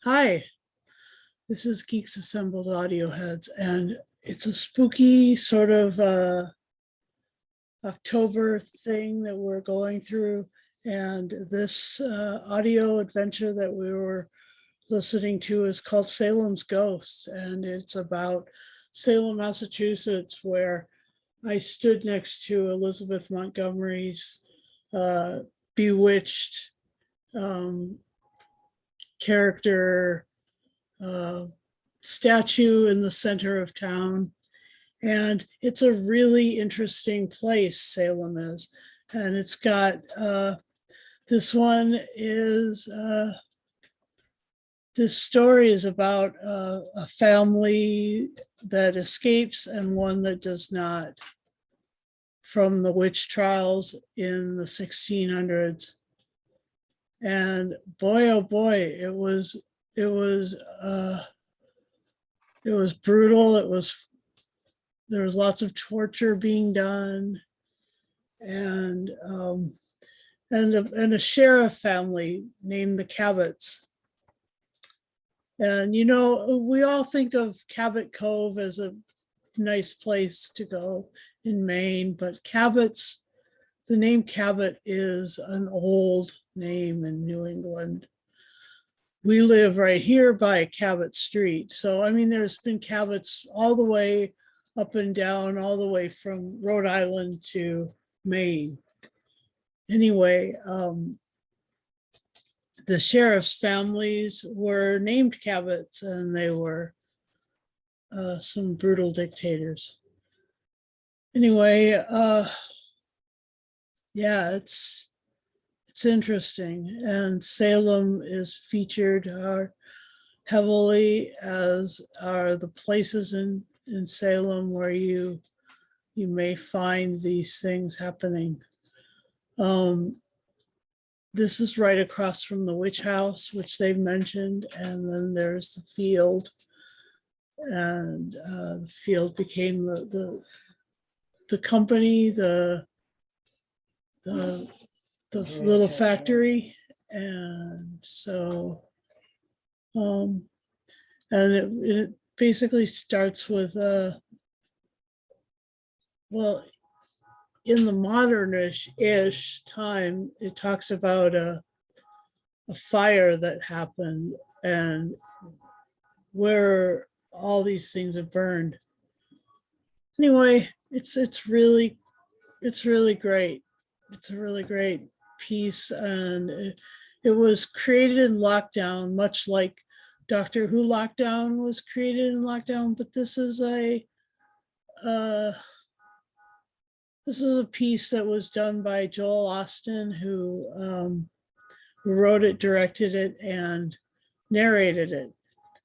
Hi, this is Geeks Assembled Audio Heads, and it's a spooky sort of October thing that we're going through. And this audio adventure that we were listening to is called Salem's Ghosts, and it's about Salem, Massachusetts, where I stood next to Elizabeth Montgomery's bewitched character uh, statue in the center of town. And it's a really interesting place, Salem is. And it's got this one is this story is about a family that escapes and one that does not, from the witch trials in the 1600s. And boy, oh boy, it was brutal. There was lots of torture being done, and a sheriff family named the Cabots. And we all think of Cabot Cove as a nice place to go in Maine, but Cabots, the name Cabot is an old name in New England. We live right here by Cabot Street. So, I mean, there's been Cabots all the way up and down, all the way from Rhode Island to Maine. Anyway, the sheriff's families were named Cabots, and they were some brutal dictators. Anyway, yeah, it's interesting, and Salem is featured heavily, as are the places in Salem where you may find these things happening. This is right across from the witch house, which they've mentioned, and then there's the field, and the field became the company, the little factory. And so and it basically starts with well, in the modern-ish time, it talks about a fire that happened and where all these things have burned. Anyway, it's really great. It's a really great piece, and it was created in lockdown, much like Doctor Who Lockdown was created in lockdown. But this is a piece that was done by Joel Austin, who wrote it, directed it, and narrated it.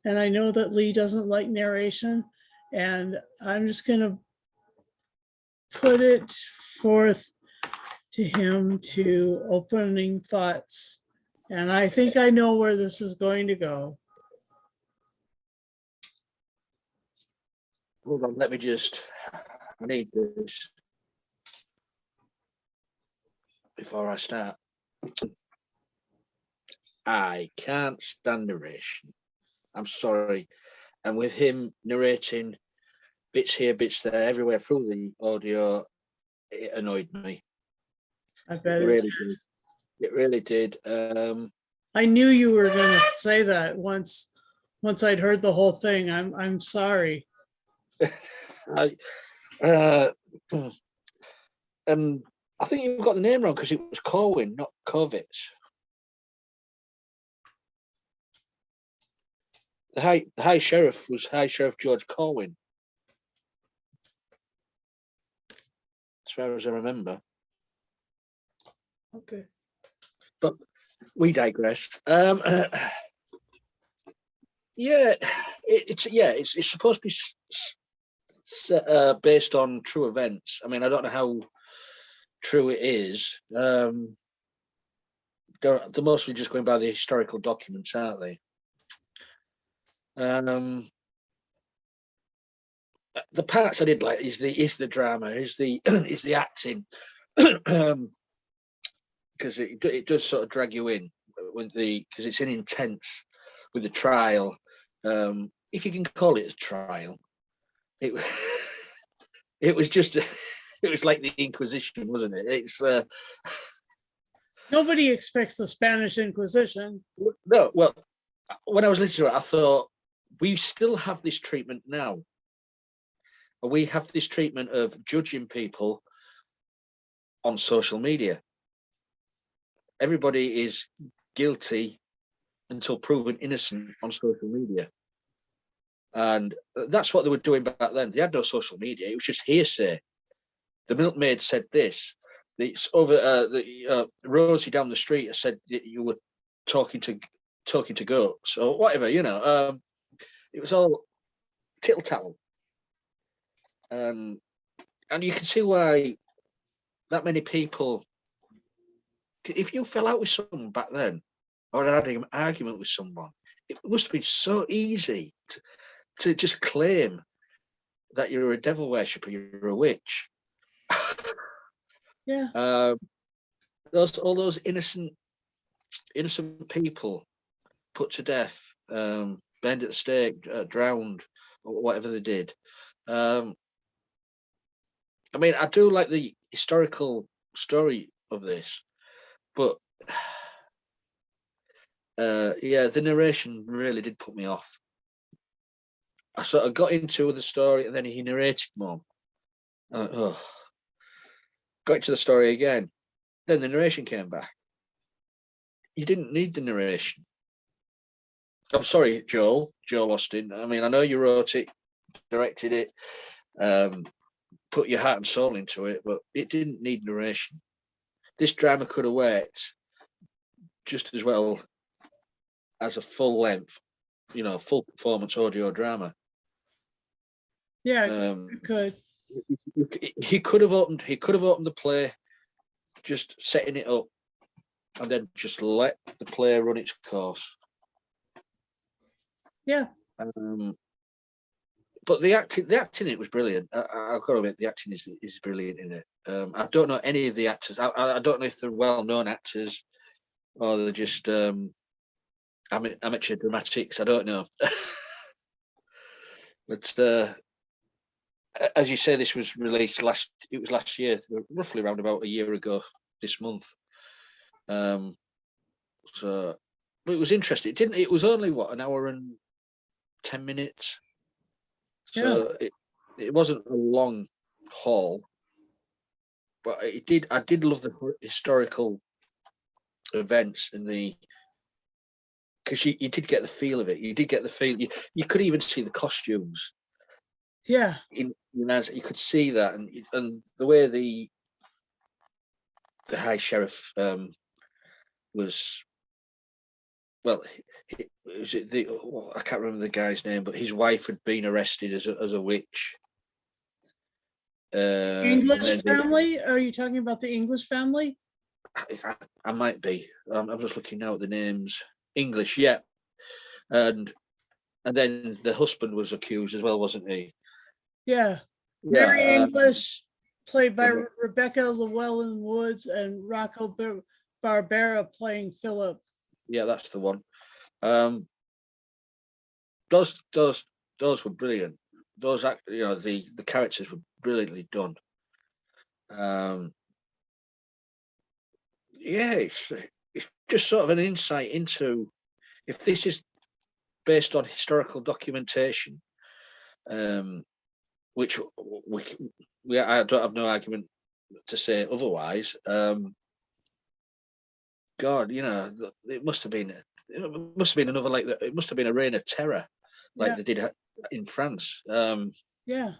And I know that Lee doesn't like narration, and I'm just going to put it forth to him to opening thoughts. And I think I know where this is going to go. Hold on, let me just, I need this before I start. I can't stand narration. I'm sorry. And with him narrating bits here, bits there, everywhere through the audio, it annoyed me. I bet it really did. It really did. I knew you were going to say that once I'd heard the whole thing. I'm sorry. I think you've got the name wrong, because it was Corwin, not Kovitz. The high sheriff was High Sheriff George Corwin, as far as I remember. Okay, but we digress. Yeah, it's supposed to be based on true events. I mean, I don't know how true it is. They're mostly just going by the historical documents, aren't they? The parts I did like is the drama, is the is the acting, because it does sort of drag you in because it's an intense with the trial. If you can call it a trial, it it was just it was like the Inquisition, wasn't it? It's Nobody expects the Spanish Inquisition. no. Well, when I was listening to it, I thought we still have this treatment now. We have this treatment of judging people on social media. Everybody is guilty until proven innocent on social media. And that's what they were doing back then. They had no social media. It was just hearsay. The milkmaid said this. It's over Rosie down the street said that you were talking to goats or whatever, you know. It was all tittle tattle. And you can see why that many people, if you fell out with someone back then or had an argument with someone, it must have been so easy to just claim that you're a devil worshipper, you're a witch. Yeah. All those innocent people put to death, burned at the stake, drowned, or whatever they did. I mean, I do like the historical story of this, but yeah, the narration really did put me off. I sort of got into the story and then he narrated more. Got into the story again. Then the narration came back. You didn't need the narration. I'm sorry, Joel Austin. I mean, I know you wrote it, directed it, put your heart and soul into it, but it didn't need narration. This drama could have worked just as well as a full length, full performance audio drama. Yeah, it could. He could have opened the play, just setting it up, and then just let the play run its course. Yeah. But the acting in it was brilliant. I've got to admit, the acting is brilliant in it. I don't know any of the actors. I don't know if they're well-known actors or they're just amateur dramatics. I don't know. But as you say, this was released last year, roughly around about a year ago this month. So, but it was interesting. It was only an hour and 10 minutes. So yeah. It wasn't a long haul, but I did love the historical events and because you did get the feel of it. You did get the feel. You could even see the costumes. Yeah. You could see that, and the way the High Sheriff was. Well, I can't remember the guy's name, but his wife had been arrested as a witch. English family? Are you talking about the English family? I might be. I'm just looking now at the names. English, yeah. And then the husband was accused as well, wasn't he? Yeah. Mary English, played by Rebecca Llewellyn-Woods, and Rocco Barbera playing Philip. Yeah, that's the one. Those were brilliant. Those the characters were brilliantly done. Yeah, it's just sort of an insight into, if this is based on historical documentation, which I don't have no argument to say otherwise. God, it must have been another like that. It must have been a reign of terror, like they did in France. Yeah.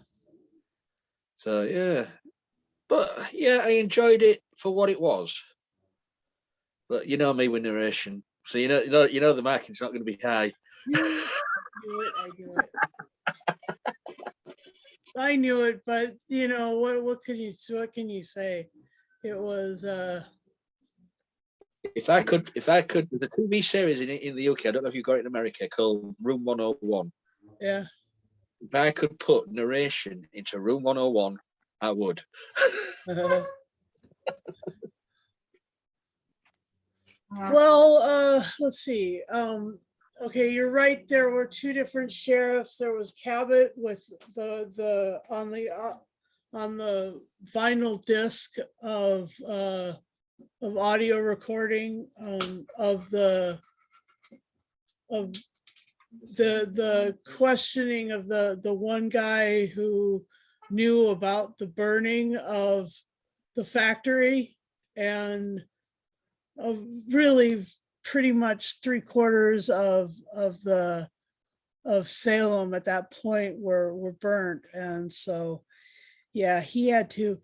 So yeah, but yeah, I enjoyed it for what it was. But you know me with narration, so you know the marking's not going to be high. I knew it. I knew it, but what can you say? It was. If I could, the TV series in the UK, I don't know if you've got it in America, called Room 101. Yeah. If I could put narration into Room 101, I would. Well, let's see. Okay, you're right. There were two different sheriffs. There was Cabot with the on the vinyl disc of audio recording of of the questioning of the one guy who knew about the burning of the factory, and of really pretty much 3/4 of Salem at that point were burnt. And so yeah, he had to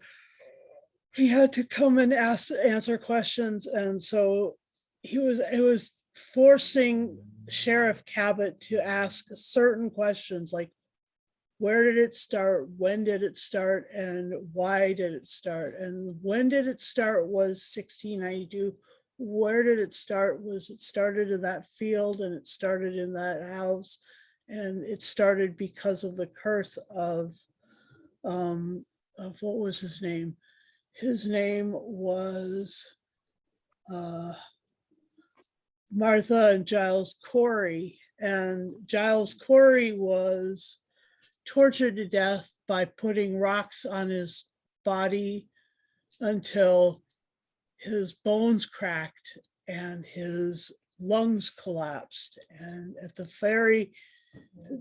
come and answer questions. And so it was forcing Sheriff Cabot to ask certain questions, like where did it start, when did it start, and why did it start. And when did it start was 1692. Where did it start was it started in that field, and it started in that house, and it started because of the curse of what was his name. His name was Martha and Giles Corey. And Giles Corey was tortured to death by putting rocks on his body until his bones cracked and his lungs collapsed. And at the very,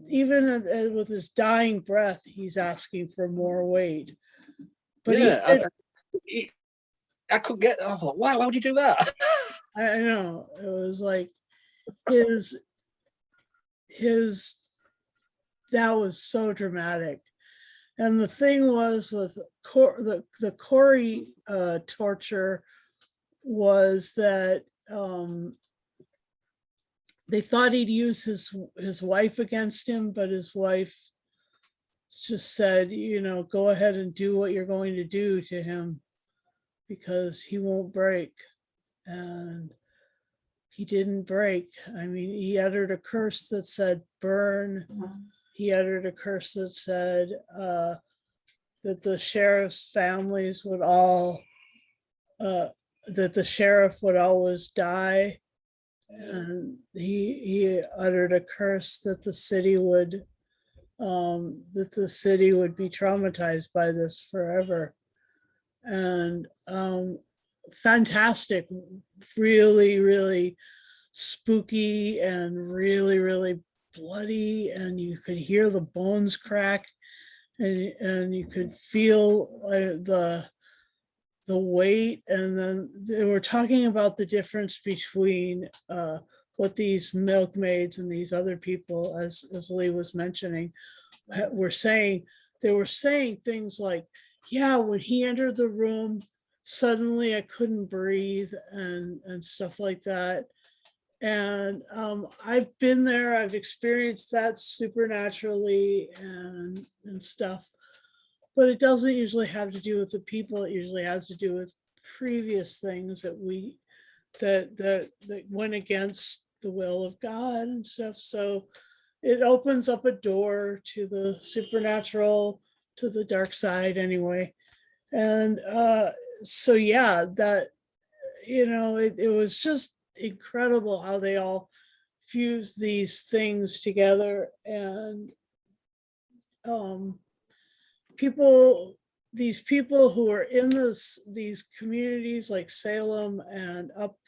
even with his dying breath, he's asking for more weight. But yeah, I couldn't get. I thought, wow, why would you do that? I know, it was like his that was so dramatic. And the thing was with the Corey torture was that they thought he'd use his wife against him, but his wife just said, go ahead and do what you're going to do to him, because he won't break. And he didn't break. I mean, he uttered a curse that said burn. He uttered a curse that said that the sheriff's families would all, that the sheriff would always die. And he uttered a curse that the city would be traumatized by this forever. And fantastic, really, really spooky, and really, really bloody. And you could hear the bones crack, and you could feel the weight. And then they were talking about the difference between what these milkmaids and these other people, as Lee was mentioning, were saying. They were saying things like, yeah, when he entered the room, suddenly I couldn't breathe, and stuff like that. And I've been there, I've experienced that supernaturally and stuff, but it doesn't usually have to do with the people. It usually has to do with previous things that went against the will of God and stuff. So it opens up a door to the supernatural, to the dark side anyway. And so yeah, that, it was just incredible how they all fused these things together. And these people who are in these communities like Salem and up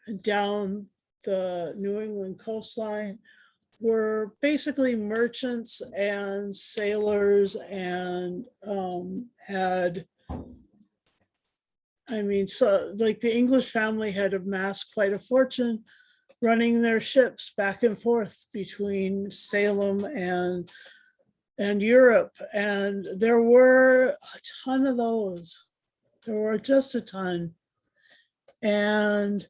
and down the New England coastline were basically merchants and sailors, and had, so like the English family had amassed quite a fortune running their ships back and forth between Salem and Europe. And there were a ton of those. There were just a ton. And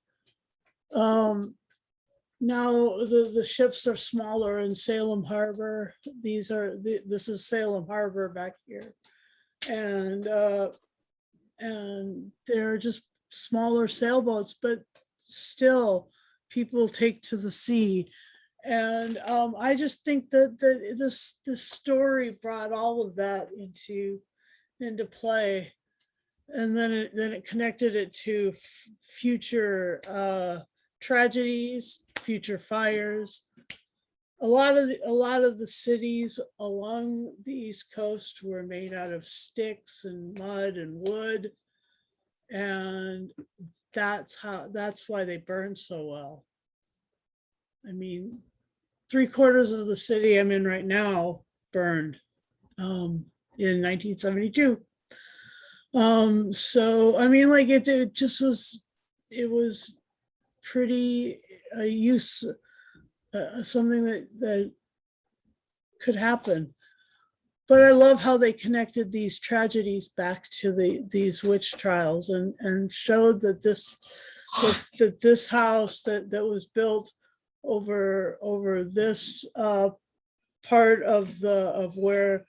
now the ships are smaller in Salem Harbor. This is Salem Harbor back here. And they're just smaller sailboats, but still people take to the sea. And I just think that this story brought all of that into play. And then it connected it to future tragedies, future fires. A lot of the cities along the East Coast were made out of sticks and mud and wood, and that's why they burn so well. I mean, 3/4 of the city I'm in right now burned in 1972. So I mean, like it just was, it was pretty something that could happen. But I love how they connected these tragedies back to these witch trials, and showed that this house that was built over this part of where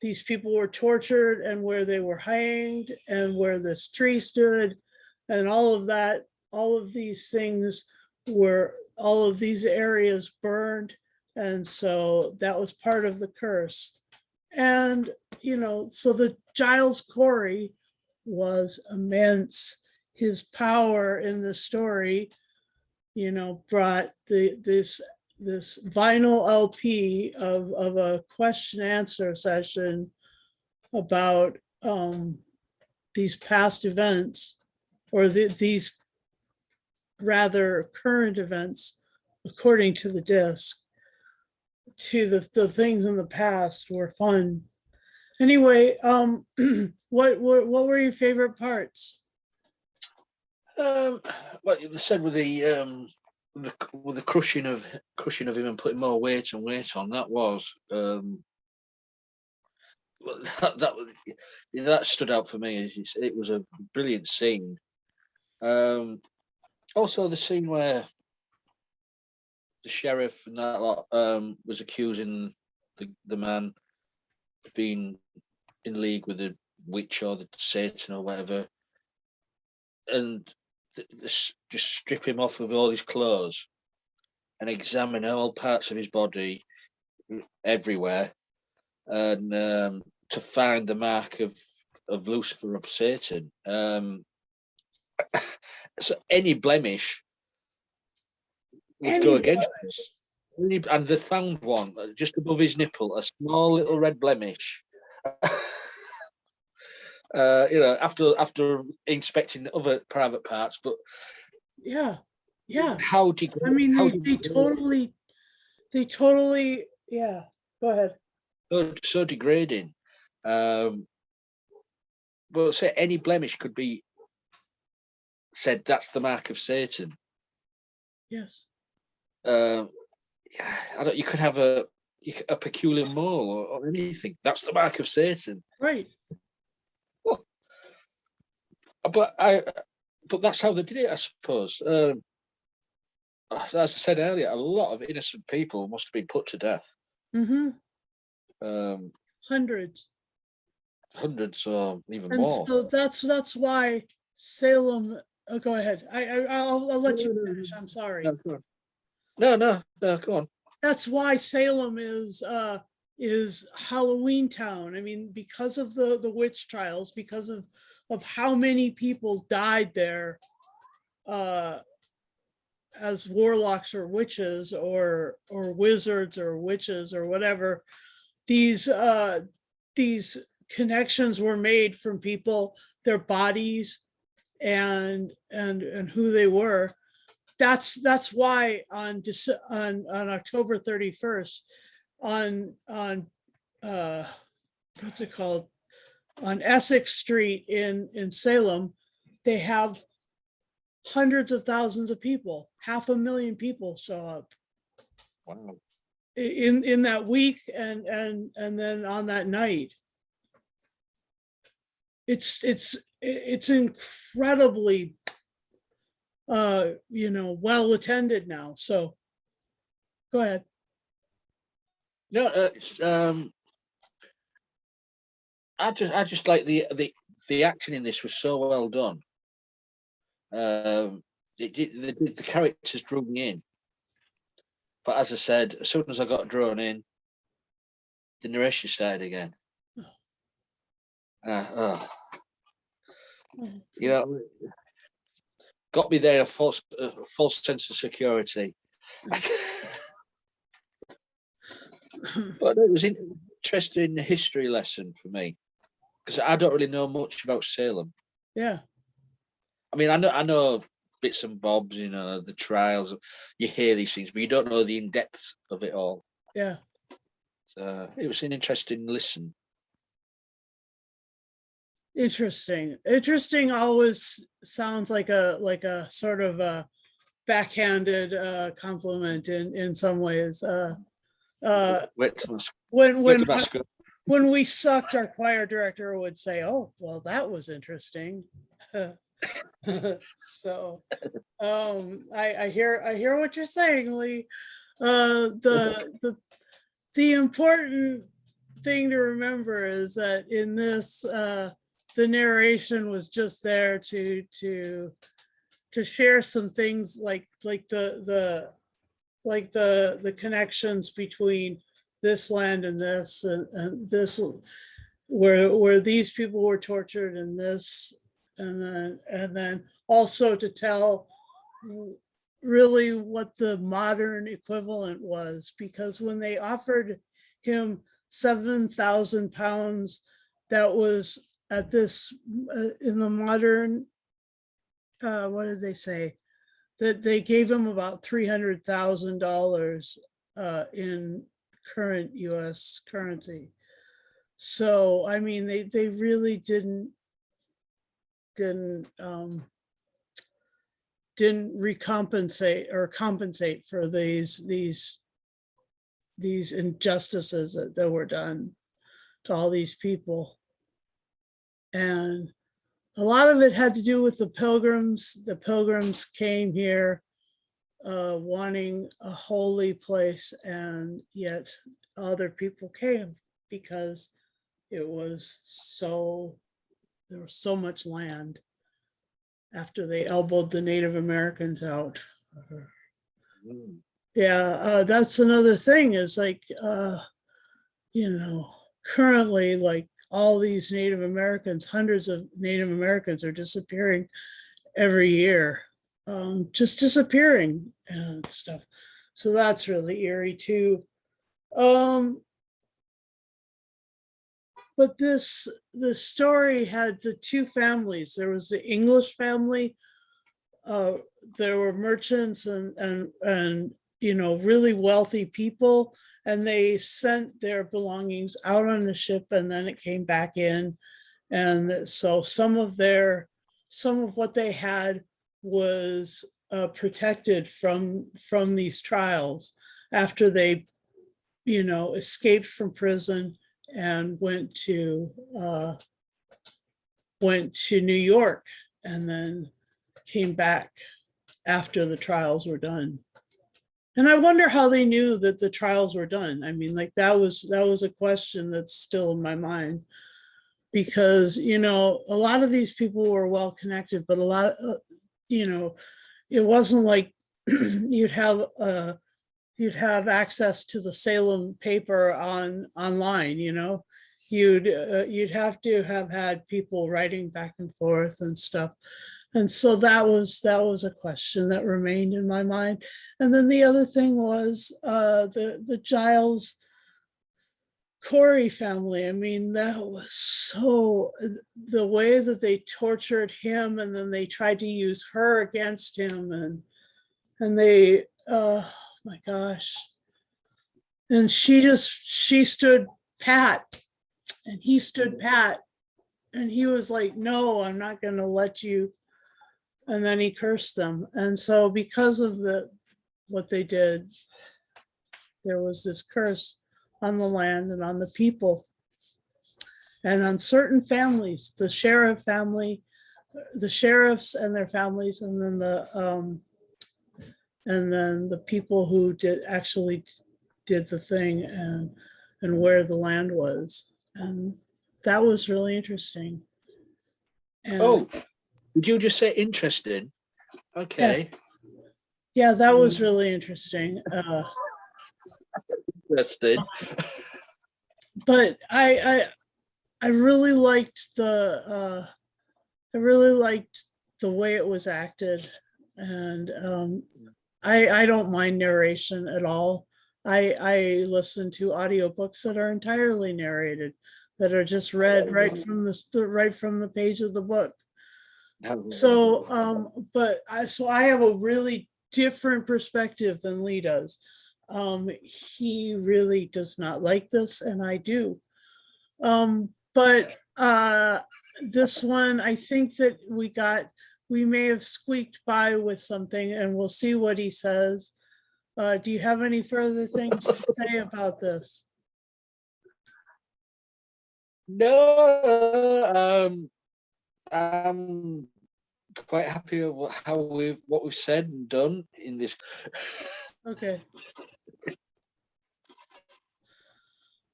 these people were tortured, and where they were hanged, and where this tree stood, and all of that, all of these things were, all of these areas burned. And so that was part of the curse. And, so the Giles Corey was immense. His power in the story, brought this vinyl LP of a question answer session about these past events, or these rather current events, according to the disc, to the things in the past were fun. Anyway, what were your favorite parts? What you said with the crushing of him and putting more weight and weight on, that was that stood out for me. It was a brilliant scene. Also the scene where the sheriff and that lot was accusing the man of being in league with the witch or the Satan or whatever, and just strip him off of all his clothes and examine all parts of his body everywhere, and to find the mark of Lucifer, of Satan. So any blemish would go against it. And they found one just above his nipple, a small little red blemish. After inspecting other private parts, but yeah, how do you? I mean, they totally, yeah. Go ahead. So degrading. But say any blemish could be said that's the mark of Satan. Yes. You could have a peculiar mole or anything. That's the mark of Satan. Right. Well, but that's how they did it, I suppose. As I said earlier, a lot of innocent people must have been put to death. Mm-hmm. Hundreds or even and more. So that's why Salem. Oh, go ahead. I'll let you finish. I'm sorry. No, go on. That's why Salem is Halloween Town. I mean, because of the witch trials, because of how many people died there as warlocks or witches or wizards or witches or whatever. These connections were made from people, their bodies, and who they were. That's why on October 31st, on what's it called, on Essex Street in Salem, they have hundreds of thousands of people, 500,000 people show up. Wow. In that week, and then on that night. It's incredibly well attended now. So go ahead. No, I just like the acting in this was so well done. The characters drew me in, but as I said, as soon as I got drawn in, the narration started again. Got me there a false sense of security. But it was an interesting history lesson for me because I don't really know much about Salem. Yeah. I mean, I know bits and bobs, you know, the trials. You hear these things, but you don't know the in depth of it all. Yeah. So it was an interesting listen. Interesting always sounds like a sort of a backhanded compliment in some ways. Wait till I- When wait when till I sc- when we sucked, our choir director would say, "Oh, well, that was interesting." So I hear what you're saying, Lee. The important thing to remember is that in this the narration was just there to share some things like the connections between this land and this where these people were tortured and this and then also to tell really what the modern equivalent was, because when they offered him 7,000 pounds, that was at this in the modern what did they say, that they gave him about $300,000 in current US currency. So I mean they really didn't recompensate or compensate for these injustices that were done to all these people. And a lot of it had to do with the pilgrims. The pilgrims came here wanting a holy place, and yet other people came because it was there was so much land after they elbowed the Native Americans out. Yeah, that's another thing is like, currently, like all these Native Americans, hundreds of Native Americans are disappearing every year, just disappearing and stuff. So that's really eerie too. But the story had the two families. There was the English family. There were merchants and really wealthy people, and they sent their belongings out on the ship, and then it came back in. And so some of what they had was protected from these trials after they escaped from prison and went to New York, and then came back after the trials were done. And I wonder how they knew that the trials were done. I mean, like that was a question that's still in my mind, because a lot of these people were well connected, but a lot it wasn't like you'd have access to the Salem paper online. You'd have to have had people writing back and forth and stuff. And so that was a question that remained in my mind. And then the other thing was the Giles Corey family. I mean, that was so, the way that they tortured him, and then they tried to use her against him, and they, oh my gosh. And she stood pat, and he stood pat, and he was like, no, I'm not going to let you. And then he cursed them. And so because of what they did, there was this curse on the land and on the people and on certain families, the sheriff family, the sheriffs and their families, and then the people who actually did the thing, and where the land was. And that was really interesting. And did you just say interesting? Okay. Yeah, that was really interesting. Interesting. But I really liked the way it was acted, and I don't mind narration at all. I listen to audiobooks that are entirely narrated, that are just read right from the page of the book. So, so I have a really different perspective than Lee does. He really does not like this, and I do. But this one, I think that we may have squeaked by with something, and we'll see what he says. Do you have any further things to say about this? No, I'm quite happy with what we've said and done in this. Okay.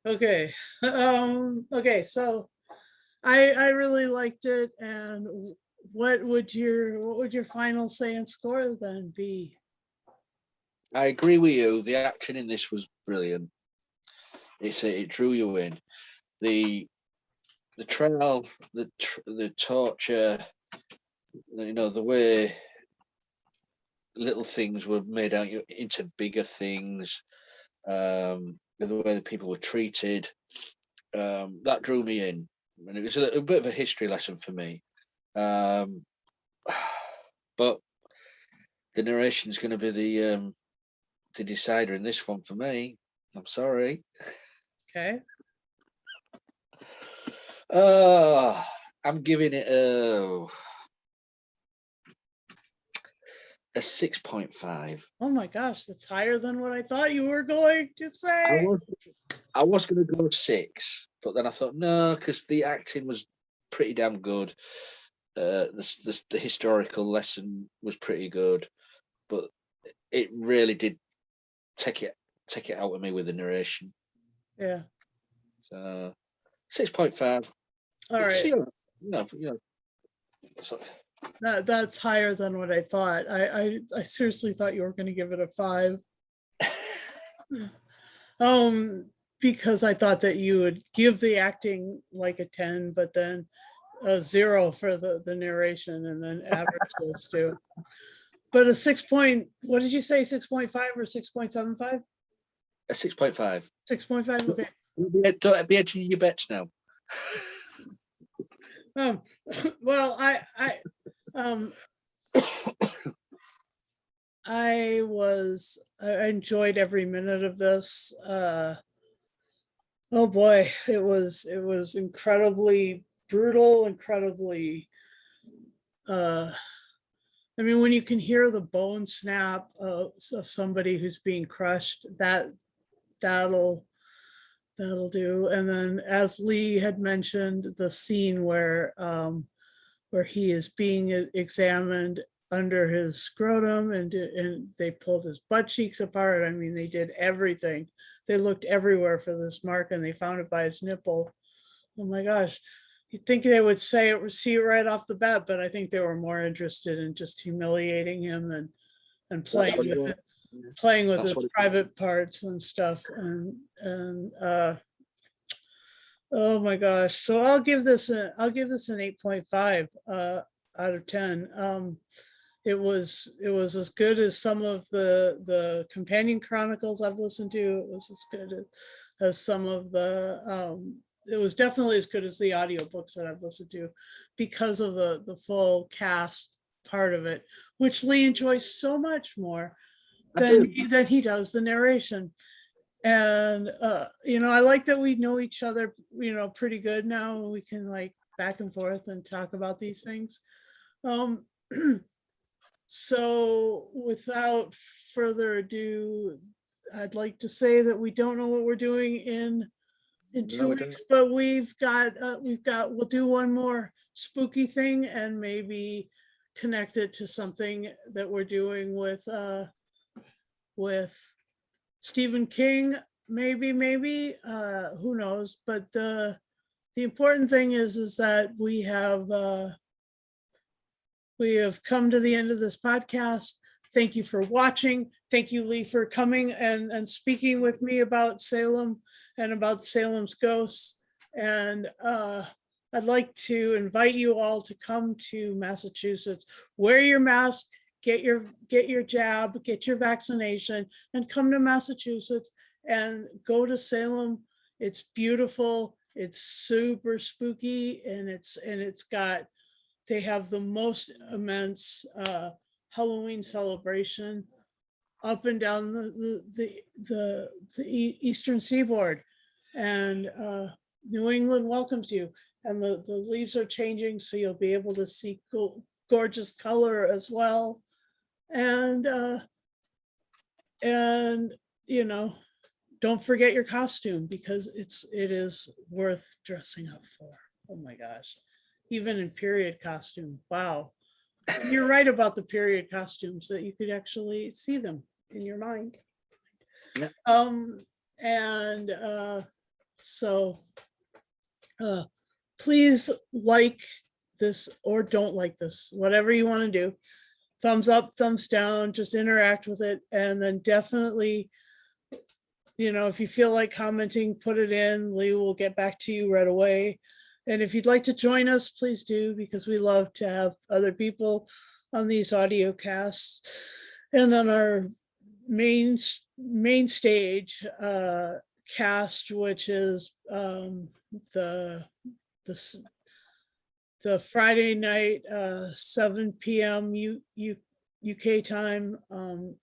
Okay. Okay, so I really liked it. And what would your final say and score then be? I agree with you. The action in this was brilliant. It drew you in. The trial, the torture, the way little things were made out into bigger things, the way the people were treated, that drew me in, and it was a bit of a history lesson for me. But the narration is going to be the decider in this one for me. I'm sorry. Okay. I'm giving it a 6.5. Oh my gosh, that's higher than what I thought you were going to I say. was going to go 6, but then I thought no, because the acting was pretty damn good. The historical lesson was pretty good, but it really did take it out of me with the narration. Yeah. So 6.5. All right. So, That's higher than what I thought. I seriously thought you were going to give it a 5. Because I thought that you would give the acting like a 10, but then a 0 for the narration, and then average those two. But a 6 point, what did you say, 6.5 or 6.75? a 6.5. 6.5, okay. Don't be edging your bets now. Well, I enjoyed every minute of this. Oh boy, it was incredibly brutal, incredibly. I mean, when you can hear the bone snap of somebody who's being crushed, that'll do. And then, as Lee had mentioned, the scene where he is being examined under his scrotum, and they pulled his butt cheeks apart. I mean, they did everything. They looked everywhere for this mark, and they found it by his nipple. Oh my gosh. You'd think they would see it right off the bat, but I think they were more interested in just humiliating him and playing with his private parts and stuff. And oh my gosh. So I'll give this an 8.5 out of 10. It was as good as some of the companion chronicles I've listened to. It was as good as some of the it was definitely as good as the audiobooks that I've listened to, because of the full cast part of it, which Lee enjoys so much more than he does the narration. And I like that we know each other pretty good now, and we can like back and forth and talk about these things. So without further ado, I'd like to say that we don't know what we're doing in 2 weeks, but we'll do one more spooky thing, and maybe connect it to something that we're doing with Stephen King, maybe, who knows. But the important thing is that we have come to the end of this podcast. Thank you for watching. Thank you, Lee, for coming and speaking with me about Salem and about Salem's ghosts. And I'd like to invite you all to come to Massachusetts. Wear your mask get your jab, get your vaccination, and come to Massachusetts and go to Salem. It's beautiful. It's super spooky, and they have the most immense Halloween celebration up and down the eastern seaboard, and New England welcomes you. And the leaves are changing, so you'll be able to see gorgeous color as well. And you know, don't forget your costume, because it is worth dressing up for. Oh my gosh, even in period costume. Wow. You're right about the period costumes, that you could actually see them in your mind. Yeah. And so please like this or don't like this, whatever you want to do. Thumbs up, thumbs down, just interact with it. And then definitely, if you feel like commenting, put it in. Lee will get back to you right away. And if you'd like to join us, please do, because we love to have other people on these audio casts. And on our main stage cast, which is the Friday night, 7 p.m. UK time, and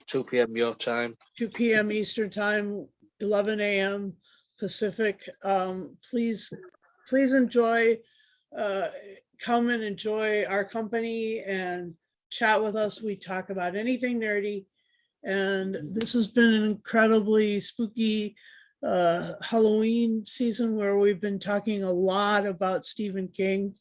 2 p.m. your time, 2 p.m. Eastern time, 11 a.m. Pacific. Please enjoy, come and enjoy our company and chat with us. We talk about anything nerdy, and this has been an incredibly spooky Halloween season, where we've been talking a lot about Stephen King.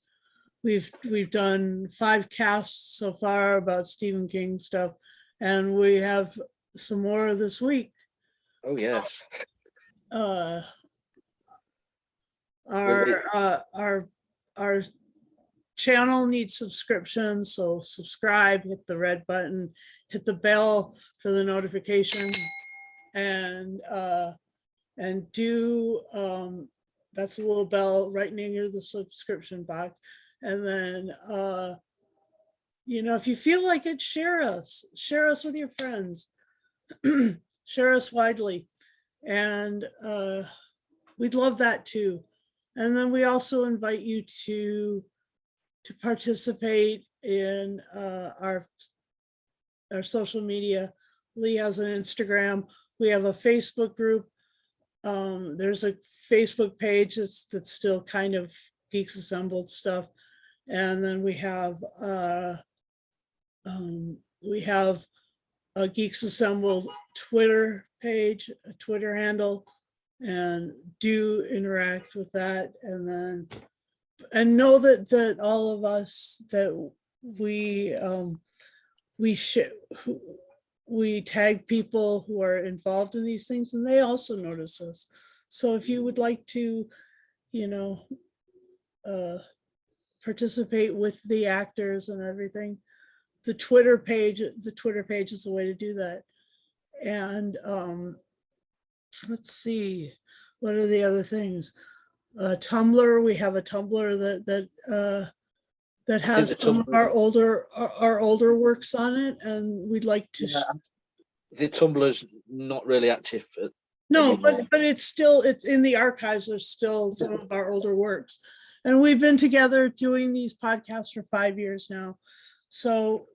We've done 5 casts so far about Stephen King stuff, and we have some more this week. Oh yes. Our channel needs subscription, so subscribe, hit the red button, hit the bell for the notification, and do that's a little bell right near the subscription box. And then if you feel like it, share us with your friends. Share us widely, and we'd love that too. And then we also invite you to participate in our social media. Lee has an Instagram. We have a Facebook group. There's a Facebook page that's still kind of Geeks Assembled stuff. And then we have a Geeks Assembled Twitter page, a Twitter handle, and do interact with that. And know that all of us, that we tag people who are involved in these things, and they also notice us. So if you would like to, participate with the actors and everything, the Twitter page is the way to do that. And let's see, what are the other things? Tumblr, we have a Tumblr that has some of our older works on it, and we'd like to. Yeah, the Tumblr's not really active. No, but it's in the archives. There's still some of our older works, and we've been together doing these podcasts for 5 years now. So.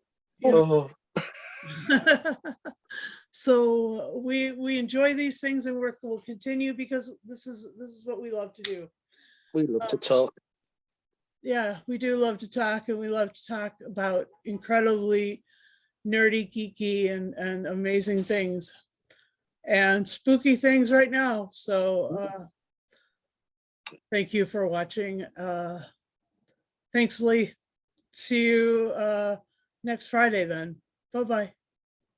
So we enjoy these things, and we'll continue, because this is what we love to do. We love to talk. Yeah, we do love to talk, and we love to talk about incredibly nerdy, geeky, and amazing things, and spooky things right now. So thank you for watching. Thanks, Lee. See you next Friday then. Bye-bye.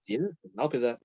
Yeah, I'll be there.